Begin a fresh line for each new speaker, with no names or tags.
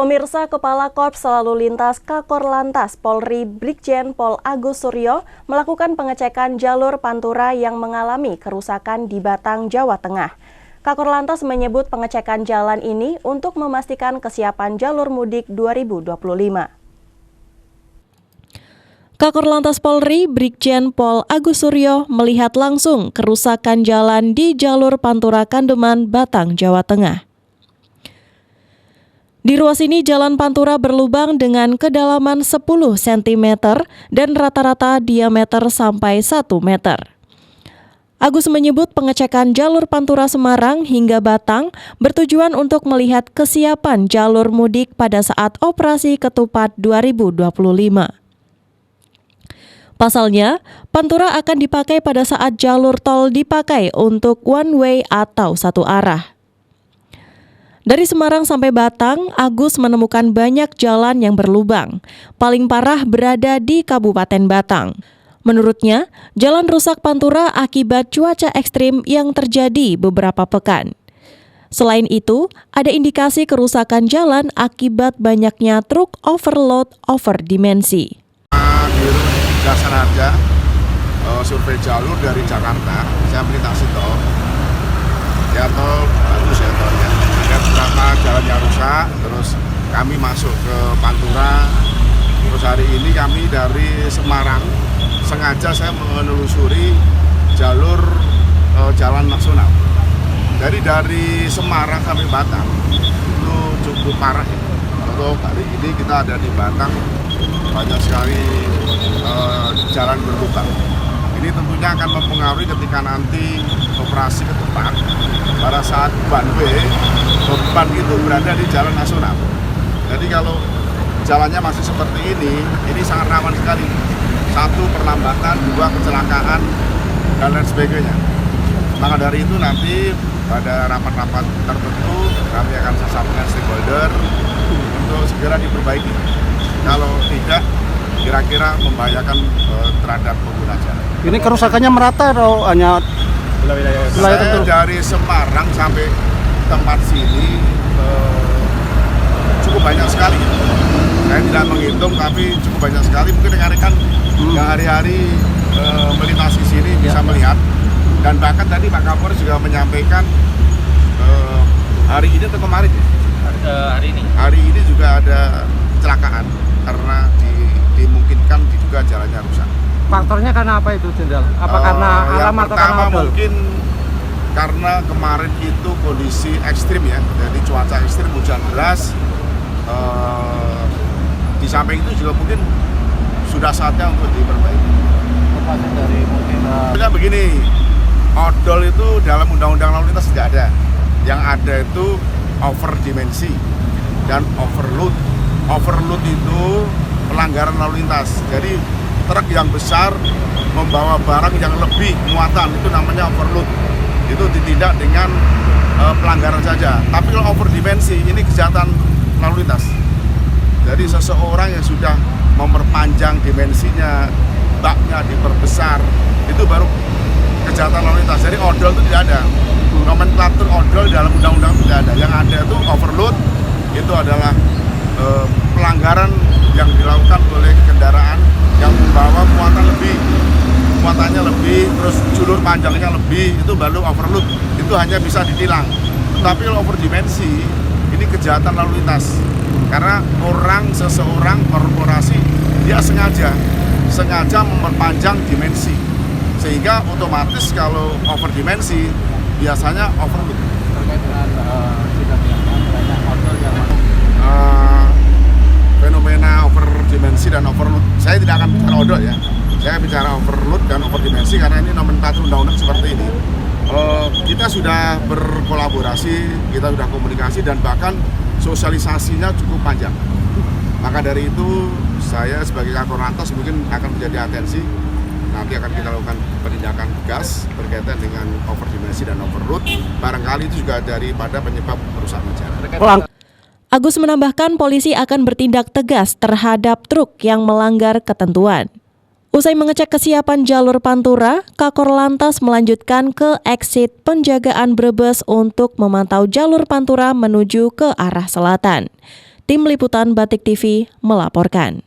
Pemirsa, Kepala Korps Lalu Lintas Kakor-Lantas Polri Brigjen Pol Agus Suryo melakukan pengecekan jalur Pantura yang mengalami kerusakan di Batang, Jawa Tengah. Kakor-Lantas menyebut pengecekan jalan ini untuk memastikan kesiapan jalur mudik 2025. Kakor-Lantas Polri Brigjen Pol Agus Suryo melihat langsung kerusakan jalan di jalur Pantura Kandeman, Batang, Jawa Tengah. Di ruas ini jalan Pantura berlubang dengan kedalaman 10 cm dan rata-rata diameter sampai 1 meter. Agus menyebut pengecekan jalur Pantura Semarang hingga Batang bertujuan untuk melihat kesiapan jalur mudik pada saat operasi ketupat 2025. Pasalnya, Pantura akan dipakai pada saat jalur tol dipakai untuk one way atau satu arah. Dari Semarang sampai Batang, Agus menemukan banyak jalan yang berlubang. Paling parah berada di Kabupaten Batang. Menurutnya, jalan rusak Pantura akibat cuaca ekstrim yang terjadi beberapa pekan. Selain itu, ada indikasi kerusakan jalan akibat banyaknya truk overload over dimensi.
Di Jasa Raja, survei jalur dari Jakarta, saya melintasi tol. Ya tol bagus ya tolnya. Ada beberapa jalan yang rusak, terus kami masuk ke Pantura. Terus hari ini kami dari Semarang, sengaja saya menelusuri jalur jalan nasional. Jadi dari Semarang sampai Batang itu cukup parah ya. Untuk hari ini kita ada di Batang, banyak sekali jalan berlubang. Ini tentunya akan mempengaruhi ketika nanti operasi ketupat pada saat one way, beban itu berada di jalan nasional. Jadi kalau jalannya masih seperti ini sangat rawan sekali. 1, perlambatan, 2, kecelakaan, dan lain sebagainya. Maka dari itu nanti pada rapat-rapat tertentu kami akan sampaikan stakeholder untuk segera diperbaiki. Kalau tidak, kira-kira membahayakan terhadap pengguna jalan.
Ini kerusakannya merata atau hanya wilayah tertentu?
Dari Semarang sampai tempat sini cukup banyak sekali. Saya tidak menghitung, tapi cukup banyak sekali. Mungkin rekan-rekan yang hari-hari melintasi sini bisa melihat. Dan bahkan tadi Pak Kapolres juga menyampaikan hari ini atau kemarin ya? Hari ini juga ada kecelakaan karena dimungkinkan diduga jalannya rusak.
Faktornya karena apa itu, Jenderal? Apa karena alam atau karena odol?
Mungkin karena kemarin itu kondisi ekstrim ya, jadi cuaca ekstrim, hujan deras. Di samping itu juga mungkin sudah saatnya untuk diperbaiki.
Dari mungkin
begini, odol itu dalam undang-undang lalu lintas tidak ada. Yang ada itu over dimensi dan overload. Overload itu pelanggaran lalu lintas. Jadi truk yang besar membawa barang yang lebih muatan, itu namanya overload. Itu ditindak dengan pelanggaran saja. Tapi kalau over dimensi, ini kejahatan lalu lintas. Jadi seseorang yang sudah memperpanjang dimensinya, baknya diperbesar, itu baru kejahatan lalu lintas. Jadi odol itu tidak ada. Nomenklatur odol dalam undang-undang tidak ada. Yang ada itu overload, itu adalah pelanggaran yang dilakukan oleh kendaraan yang membawa muatannya lebih, terus julur panjangnya lebih, itu baru overload. Itu hanya bisa ditilang. Tapi kalau over dimensi, ini kejahatan lalu lintas. Karena seseorang korporasi, dia sengaja memperpanjang dimensi. Sehingga otomatis kalau over dimensi, biasanya overload.
terkait dengan banyak odol yang
fenomena over dimensi dan overload. Saya tidak akan bicara odol ya. Saya bicara overload dan over dimensi karena ini nomenklatur undang-undang seperti ini. Kita sudah berkolaborasi, kita sudah komunikasi dan bahkan sosialisasinya cukup panjang. Maka dari itu saya sebagai Kakor-Lantas mungkin akan menjadi atensi. Nanti akan kita lakukan penindakan tegas berkaitan dengan over dimensi dan overload. Barangkali itu juga daripada penyebab kerusakan jalan.
Agus menambahkan polisi akan bertindak tegas terhadap truk yang melanggar ketentuan. Usai mengecek kesiapan jalur Pantura, Kakor-Lantas melanjutkan ke exit penjagaan Brebes untuk memantau jalur Pantura menuju ke arah selatan. Tim Liputan Batik TV melaporkan.